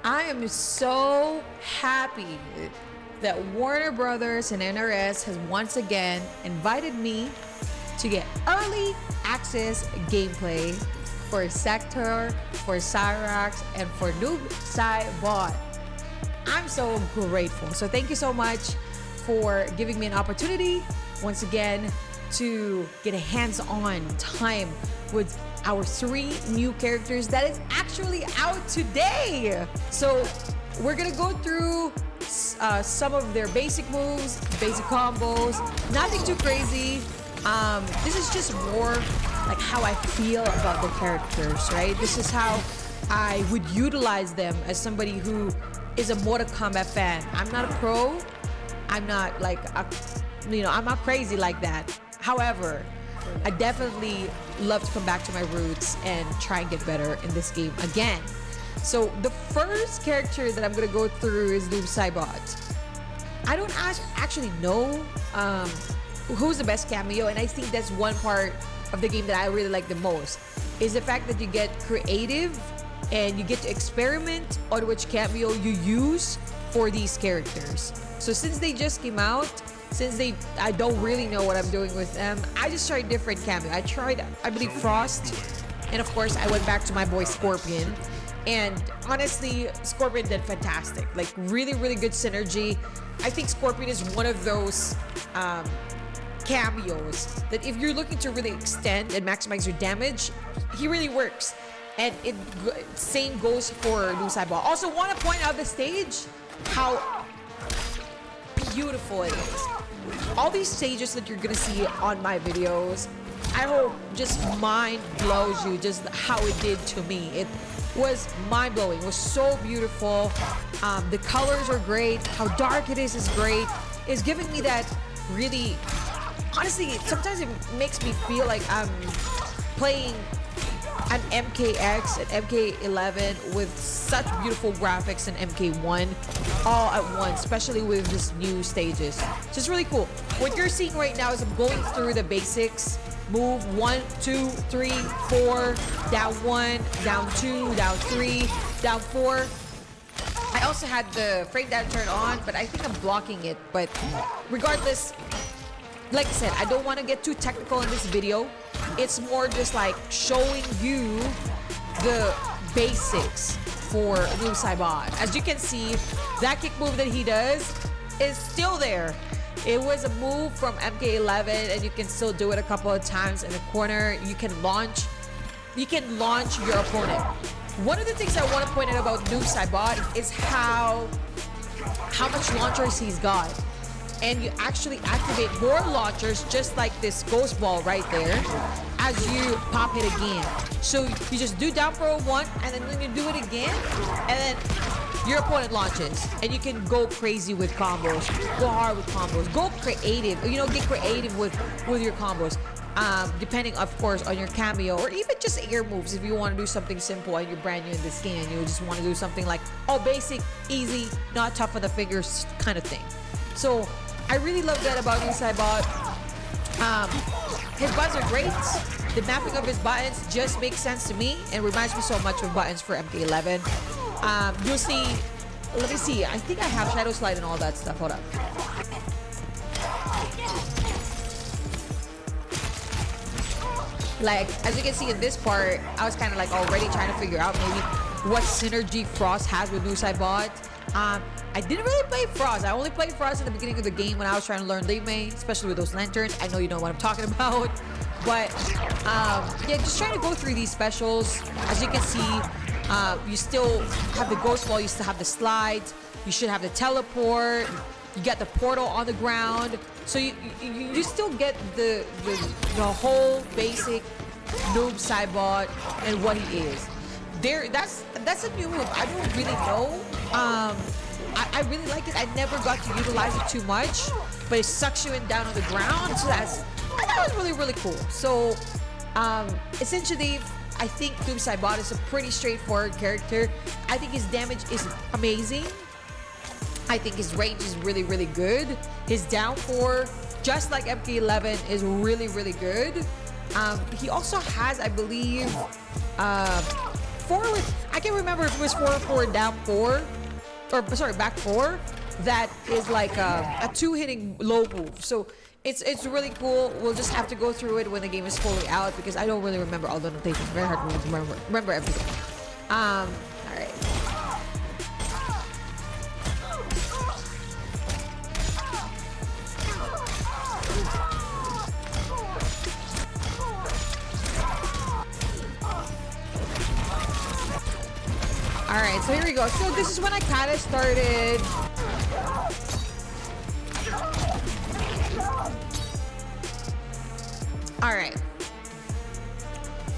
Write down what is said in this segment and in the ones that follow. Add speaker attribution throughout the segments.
Speaker 1: I am so happy that Warner Brothers and NRS has once again invited me to get early access gameplay for Sektor, for Cyrax, and for Noob Saibot. I'm so grateful. So thank you so much for giving me an opportunity once again to get a hands-on time with our 3 new characters that is actually out today. So we're gonna go through some of their basic moves, basic combos, nothing too crazy. This is just more like how I feel about the characters, right? This is how I would utilize them as somebody who is a Mortal Kombat fan. I'm not a pro. I'm not like I'm not crazy like that. However, I definitely love to come back to my roots and try and get better in this game again. So the first character that I'm gonna go through is Noob Saibot. I don't actually know who's the best cameo, and I think that's one part of the game that I really like the most, is the fact that you get creative and you get to experiment on which cameo you use for these characters. So since they just came out, I don't really know what I'm doing with them, I just tried different cameo. I tried, I believe, Frost, and of course I went back to my boy Scorpion. And honestly, Scorpion did fantastic. Like really good synergy. I think Scorpion is one of those cameos that if you're looking to really extend and maximize your damage, he really works. And same goes for Noob Saibot. Also want to point out the stage, how beautiful it is. All these stages that you're gonna see on my videos, I hope just mind blows you just how it did to me. It was mind-blowing. It was so beautiful. The colors are great. How dark it is great. It's giving me that really, honestly, sometimes it makes me feel like I'm playing an MKX and MK11 with such beautiful graphics and MK1 all at once, especially with this new stages. So it's really cool. What you're seeing right now is I'm going through the basics. Move 1, 2, 3, 4, down 1, down 2, down 3, down 4. I also had the frame data turned on, but I think I'm blocking it. But regardless, like I said, I don't want to get too technical in this video. It's more just like showing you the basics for Noob Saibot. As you can see, that kick move that he does is still there. It was a move from MK11, and you can still do it a couple of times in the corner. You can launch your opponent. One of the things I want to point out about Noob Saibot is how much launchers he's got. And you actually activate more launchers, just like this ghost ball right there, as you pop it again. So you just do down throw 1, and then when you do it again, and then your opponent launches, and you can go crazy with combos, go hard with combos, go creative, get creative with your combos, depending of course on your cameo, or even just air moves if you want to do something simple and you're brand new in this game and you just want to do something like basic, easy, not tough on the fingers kind of thing. So I really love that about Noob Saibot. His buttons are great. The mapping of his buttons just makes sense to me and reminds me so much of buttons for MK11. You'll see, let me see, I think I have Shadow Slide and all that stuff. Hold up. Like, as you can see in this part, I was kind of like already trying to figure out maybe what synergy Frost has with Noob Saibot. I didn't really play Frost. I only played Frost at the beginning of the game when I was trying to learn lead main, especially with those lanterns. I know you know what I'm talking about. But yeah, just trying to go through these specials. As you can see, you still have the ghost wall, you still have the slides, you should have the teleport, you get the portal on the ground. So you still get the whole basic Noob Saibot and what he is. That's a new move. I don't really know. I really like it. I never got to utilize it too much, but it sucks you in down on the ground. So that was really cool. So essentially, I think Noob Saibot is a pretty straightforward character. I think his damage is amazing. I think his range is really good. His down 4, just like MK11, is really good. He also has, I believe, forward, I can't remember if it was forward 4 down 4, or sorry, back 4. That is like a 2-hitting low move. So it's really cool. We'll just have to go through it when the game is fully out because I don't really remember all the notations. It's very hard to remember everything. All right. All right, so here we go. So this is when I kind of started. All right.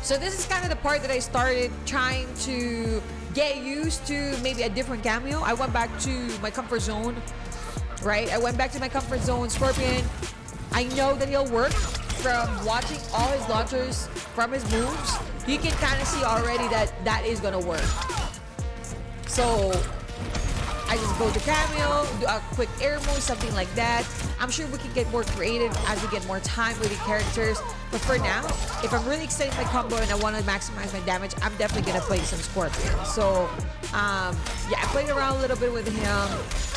Speaker 1: So this is kind of the part that I started trying to get used to maybe a different cameo. I went back to my comfort zone, right? I went back to my comfort zone. Scorpion, I know that he'll work from watching all his launchers from his moves. You can kind of see already that that is going to work. So I just go to cameo, do a quick air move, something like that. I'm sure we can get more creative as we get more time with the characters. But for now, if I'm really extending my combo and I want to maximize my damage, I'm definitely going to play some Scorpion. So, yeah, I played around a little bit with him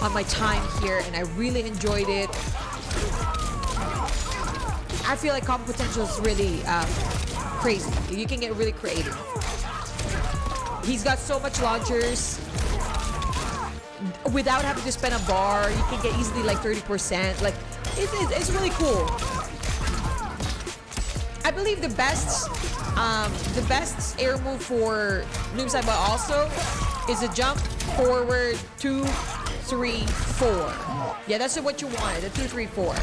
Speaker 1: on my time here, and I really enjoyed it. I feel like combo potential is really crazy. You can get really creative. He's got so much launchers. Without having to spend a bar, you can get easily like 30%. Like, it's really cool. I believe the best air move for Noob Saibot also is a jump forward 2, 3, 4. Yeah, that's what you wanted, the 2, 3, 4.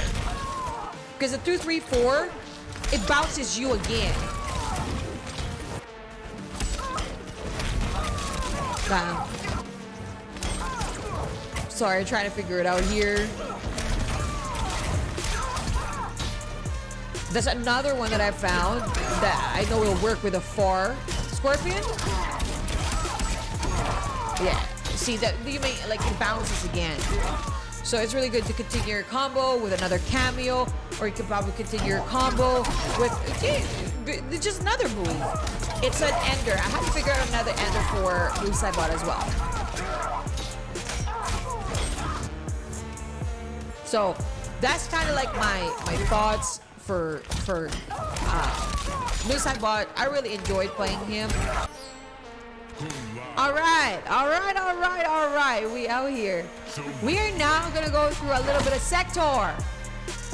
Speaker 1: Because the 2, 3, 4, it bounces you again. Wow. Sorry, trying to figure it out here. There's another one that I found that I know will work with a far Scorpion. Yeah, see that you may like it bounces again. So it's really good to continue your combo with another cameo, or you could probably continue your combo with just another move. It's an ender. I have to figure out another ender for Noob Saibot as well. So that's kind of like my thoughts for Noob Saibot. I really enjoyed playing him. All right. We out here. We are now gonna go through a little bit of Sektor.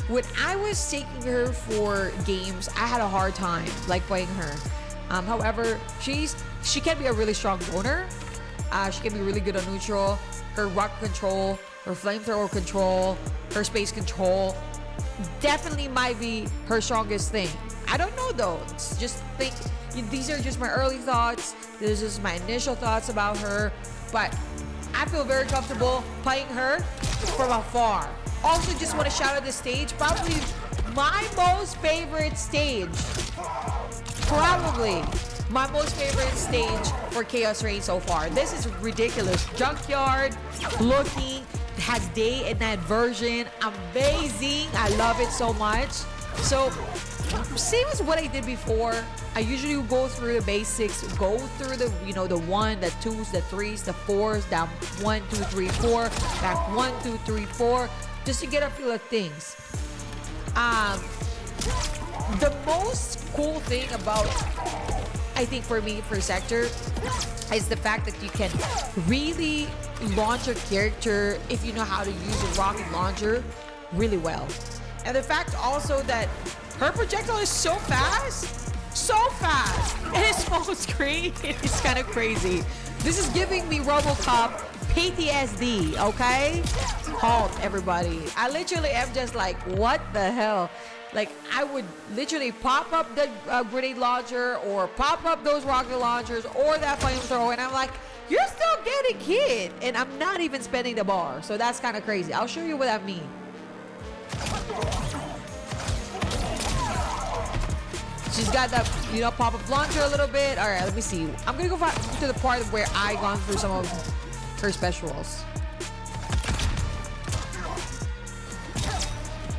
Speaker 1: When I was taking her for games, I had a hard time like playing her. However, she can be a really strong donor. She can be really good on neutral. Her rock control, her flamethrower control, her space control definitely might be her strongest thing. I don't know though. It's just these are just my early thoughts. This is my initial thoughts about her, but I feel very comfortable playing her from afar. Also, just want to shout out this stage. Probably my most favorite stage. Probably my most favorite stage for Khaos Reigns so far. This is ridiculous. Junkyard looking, has day and night version. Amazing. I love it so much. So same as what I did before. I usually go through the basics, go through the, the 1, the 2s, the 3s, the 4s, down 1, 2, 3, 4, back 1, 2, 3, 4, just to get a feel of things. The most cool thing about, I think for me, for Sektor, is the fact that you can really launch a character if you know how to use a rocket launcher really well. And the fact also that her projectile is so fast, and it's full screen. It's kind of crazy. This is giving me RoboCop PTSD, okay? Halt, everybody. I literally am just like, what the hell? Like, I would literally pop up the grenade launcher or pop up those rocket launchers or that flamethrower, and I'm like, you're still getting hit, and I'm not even spending the bar. So that's kind of crazy. I'll show you what that means. She's got that, pop-up launcher a little bit. All right, let me see. I'm gonna go to the part where I gone through some of her specials.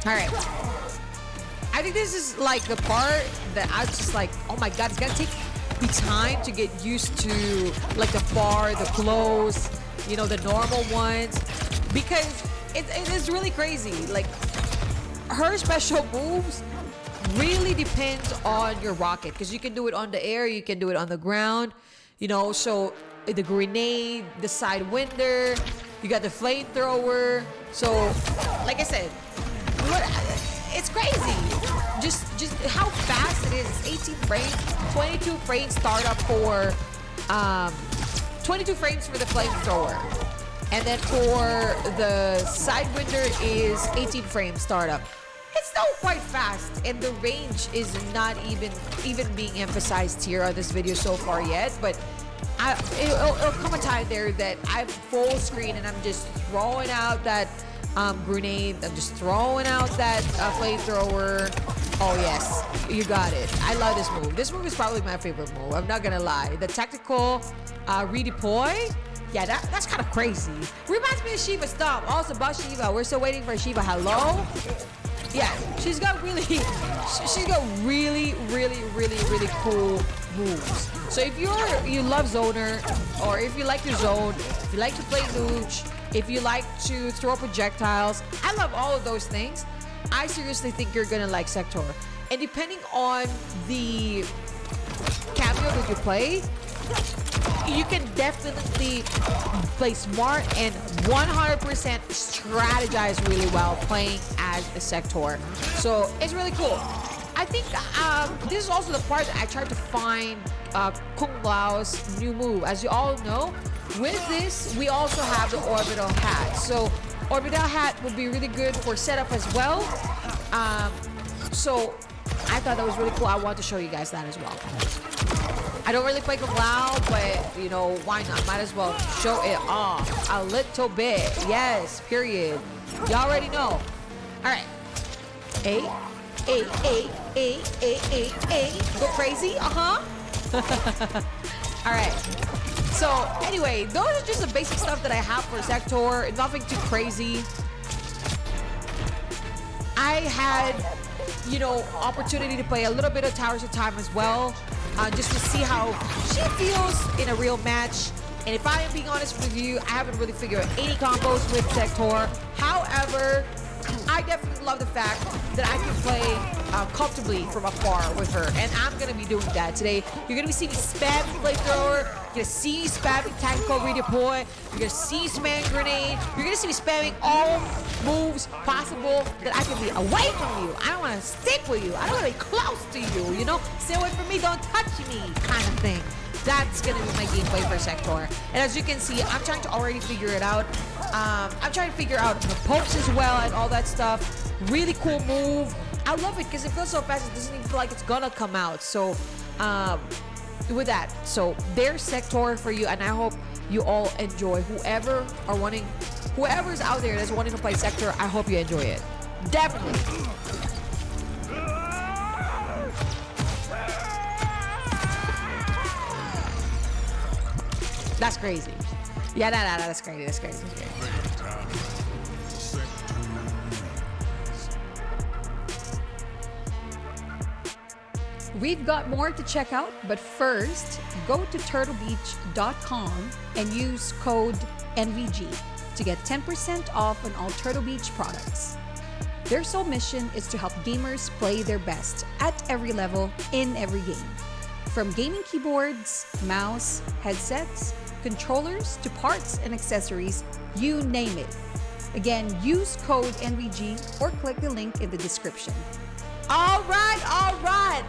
Speaker 1: All right. I think this is like the part that I was just like, oh my God, it's gonna take be time to get used to like the bar, the close, you know, the normal ones, because it is really crazy. Like her special moves really depends on your rocket, because you can do it on the air, you can do it on the ground, you know. So the grenade, the sidewinder, you got the flamethrower. So like I said, it's crazy. Just how fast it is. 18 frames, 22 frames startup for 22 frames for the flamethrower, and then for the sidewinder is 18 frames startup. It's still quite fast, and the range is not even being emphasized here on this video so far yet. But it'll come a time there that I'm full screen and I'm just throwing out that grenade. I'm just throwing out that flamethrower. Oh yes, you got it. I love this move. This move is probably my favorite move. I'm not gonna lie. The tactical redeploy. Yeah, that's kind of crazy. Reminds me of Shiva. Stop. Also about Shiva. We're still waiting for Shiva. Hello. Yeah, she's got really cool moves. So if you love zoner, or if you like to zone, if you like to play nooch, if you like to throw projectiles, I love all of those things. I seriously think you're gonna like Sektor. And depending on the cameo that you play, you can definitely play smart and 100% strategize really well playing as a Sektor. So it's really cool. I think this is also the part that I tried to find Kung Lao's new move. As you all know, with this, we also have the orbital hat. So orbital hat would be really good for setup as well. So I thought that was really cool. I want to show you guys that as well. I don't really play Kung Lao, but you know, why not? Might as well show it off a little bit. Yes, period. You already know. All right. Go crazy. All right. So anyway, those are just the basic stuff that I have for Sektor. Nothing too crazy. I had, you know, opportunity to play a little bit of Towers of Time as well, just to see how she feels in a real match. And if I am being honest with you, I haven't really figured out any combos with Sektor. However, I definitely love the fact that I can play comfortably from afar with her, and I'm gonna be doing that today. You're gonna be seeing me spamming flamethrower. You're gonna see me spamming tactical redeploy. You're gonna see me spamming grenade. You're gonna see me spamming all moves possible that I can be away from you. I don't want to stick with you. I don't want to be close to you. You know, stay away from me. Don't touch me, kind of thing. That's gonna be my gameplay for Sektor. And as you can see, I'm trying to already figure it out. I'm trying to figure out the pokes as well and all that stuff. Really cool move. I love it because it feels so fast. It doesn't even feel like it's gonna come out. So with that, so there's Sektor for you, and I hope you all enjoy. Whoever's out there that's wanting to play Sektor, I hope you enjoy it. Definitely. That's crazy. Yeah, that's crazy. That's crazy.
Speaker 2: We've got more to check out, but first, go to turtlebeach.com and use code NVG to get 10% off on all Turtle Beach products. Their sole mission is to help gamers play their best at every level in every game. From gaming keyboards, mouse, headsets, controllers to parts and accessories, you name it. Again, use code NVG or click the link in the description.
Speaker 1: All right.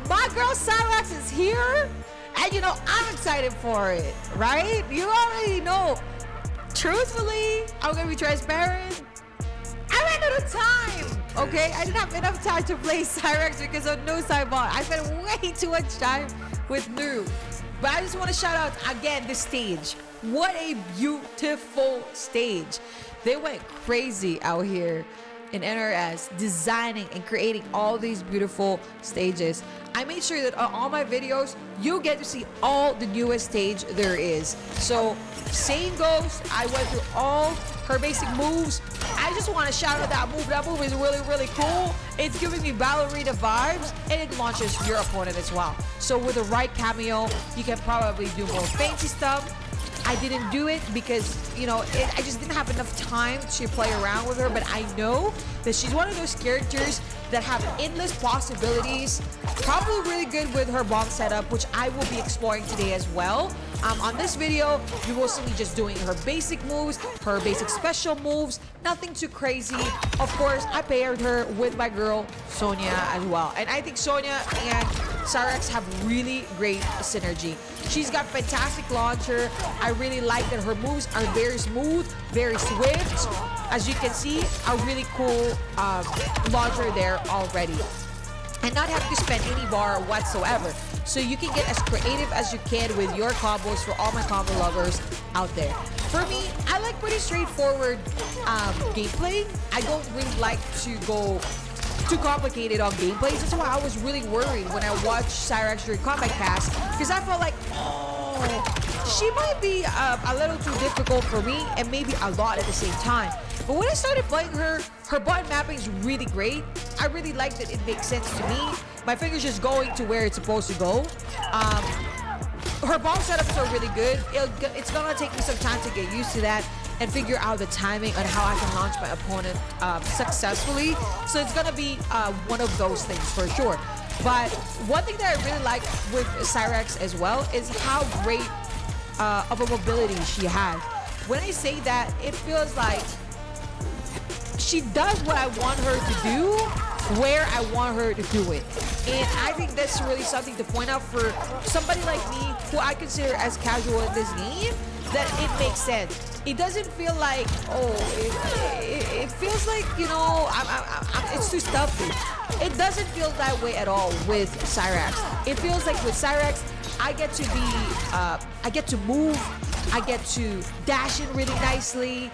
Speaker 1: My girl Cyrax is here, and you know, I'm excited for it, right? You already know. Truthfully, I'm gonna be transparent. I ran out of time, okay? I didn't have enough time to play Cyrax because of Noob Saibot. I spent way too much time with Noob. But I just want to shout out again this stage. What a beautiful stage. They went crazy out here in NRS, designing and creating all these beautiful stages. I made sure that on all my videos, you get to see all the newest stage there is. So same goes, I went through all her basic moves. I I just want to shout out that move. That move is really, really cool. It's giving me ballerina vibes, and it launches your opponent as well. So with the right cameo, you can probably do more fancy stuff. I didn't do it because, you know, I just didn't have enough time to play around with her, but I know that she's one of those characters that have endless possibilities. Probably really good with her bomb setup, which I will be exploring today as well. On this video, you will see me just doing her basic moves, her basic special moves, nothing too crazy. Of course, I paired her with my girl, Sonya, as well. And I think Sonya and Cyrax have really great synergy. She's got fantastic launcher. I really like that her moves are very smooth, very swift. As you can see, a really cool launcher there already. And not having to spend any bar whatsoever. So you can get as creative as you can with your combos for all my combo lovers out there. For me, I like pretty straightforward gameplay. I don't really like to go too complicated on gameplays. That's why I was really worried when I watched Cyrax during Combat Cast, because I felt like, oh, she might be a little too difficult for me and maybe a lot at the same time. But when I started playing her button mapping is really great. I really like that it makes sense to me. My finger's just going to where it's supposed to go. Her bomb setups are really good. It's gonna take me some time to get used to that and figure out the timing on how I can launch my opponent successfully. So it's gonna be one of those things for sure. But one thing that I really like with Cyrax as well is how great of a mobility she has. When I say that, it feels like she does what I want her to do, where I want her to do it. And I think that's really something to point out for somebody like me, who I consider as casual in this game, that it makes sense. It doesn't feel like, oh, it feels like, you know, it's too stuffy. It doesn't feel that way at all with Cyrax. It feels like with Cyrax, I get to be, I get to move, I get to dash in really nicely.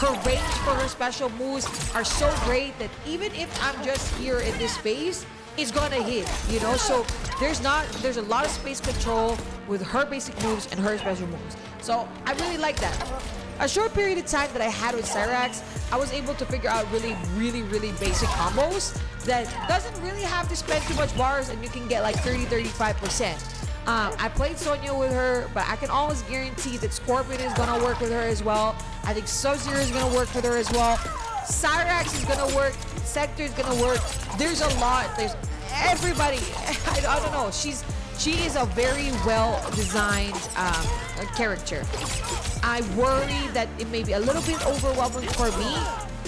Speaker 1: Her range for her special moves are so great that even if I'm just here in this space, it's gonna hit, you know? So there's a lot of space control with her basic moves and her special moves. So I really like that. A short period of time that I had with Cyrax, I was able to figure out really basic combos that doesn't really have to spend too much bars, and you can get like 30-35%. I played Sonya with her, but I can always guarantee that Scorpion is gonna work with her as well. I think Sub-Zero is gonna work with her as well. Cyrax is gonna work. Sektor is gonna work. There's a lot. There's everybody. I don't know. She is a very well designed character. I worry that it may be a little bit overwhelming for me,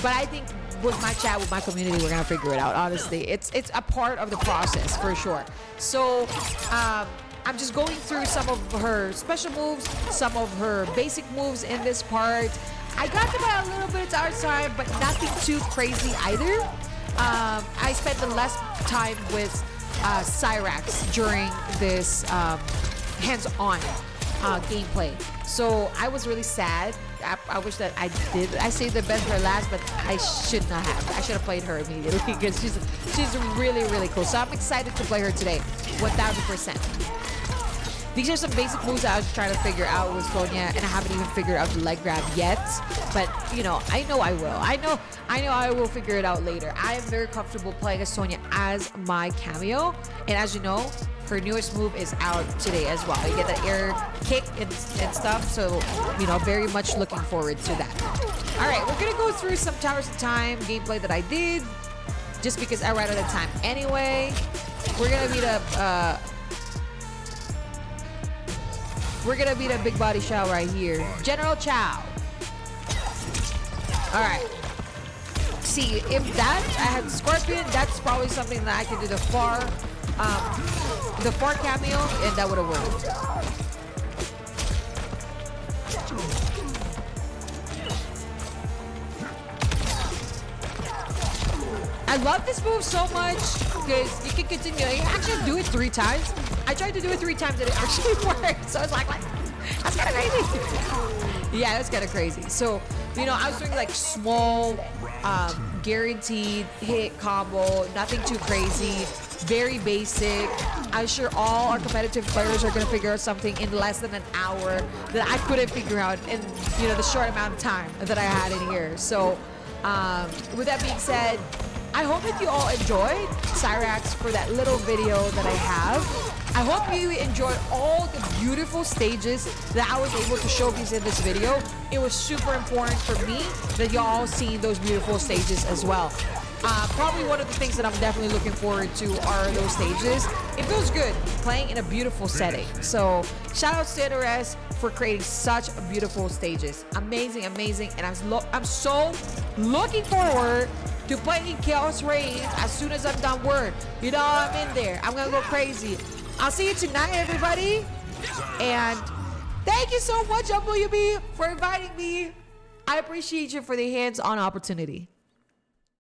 Speaker 1: but I think with my chat with my community, we're gonna figure it out. Honestly, it's a part of the process for sure. So I'm just going through some of her special moves, some of her basic moves in this part. I got to buy a little bit of time, but nothing too crazy either. I spent the less time with Cyrax during this hands-on gameplay. So I was really sad. I wish that I did. I saved the best for last, but I should not have. I should have played her immediately because she's really cool. So I'm excited to play her today, 1000%. These are some basic moves that I was trying to figure out with Sonya, and I haven't even figured out the leg grab yet. But you know I will. I know I will figure it out later. I am very comfortable playing as Sonya as my cameo, and as you know, her newest move is out today as well. You get that air kick and stuff, so you know, very much looking forward to that. All right, we're gonna go through some Towers of Time gameplay that I did, just because I ran out of time anyway. We're gonna beat up. We're gonna beat a big body Chow right here. General Chow. Alright. See, if that I had Scorpion, that's probably something that I could do the far cameo, and that would have worked. I love this move so much because you can continue. You can actually do it 3 times. I tried to do it 3 times and it actually worked. So I was like, that's kind of crazy. Yeah, that's kind of crazy. So, you know, I was doing like small, guaranteed hit combo, nothing too crazy, very basic. I'm sure all our competitive players are going to figure out something in less than an hour that I couldn't figure out in, you know, the short amount of time that I had in here. So, With that being said, I hope that you all enjoyed Cyrax for that little video that I have. I hope you enjoyed all the beautiful stages that I was able to showcase in this video. It was super important for me that y'all seen those beautiful stages as well. Probably one of the things that I'm definitely looking forward to are those stages. It feels good playing in a beautiful setting. So shout out to Interes for creating such beautiful stages. Amazing, amazing. And I'm so looking forward to playing Khaos Reigns as soon as I'm done work. You know, I'm in there. I'm gonna go crazy. I'll see you tonight, everybody. And thank you so much, WB, for inviting me. I appreciate you for the hands-on opportunity.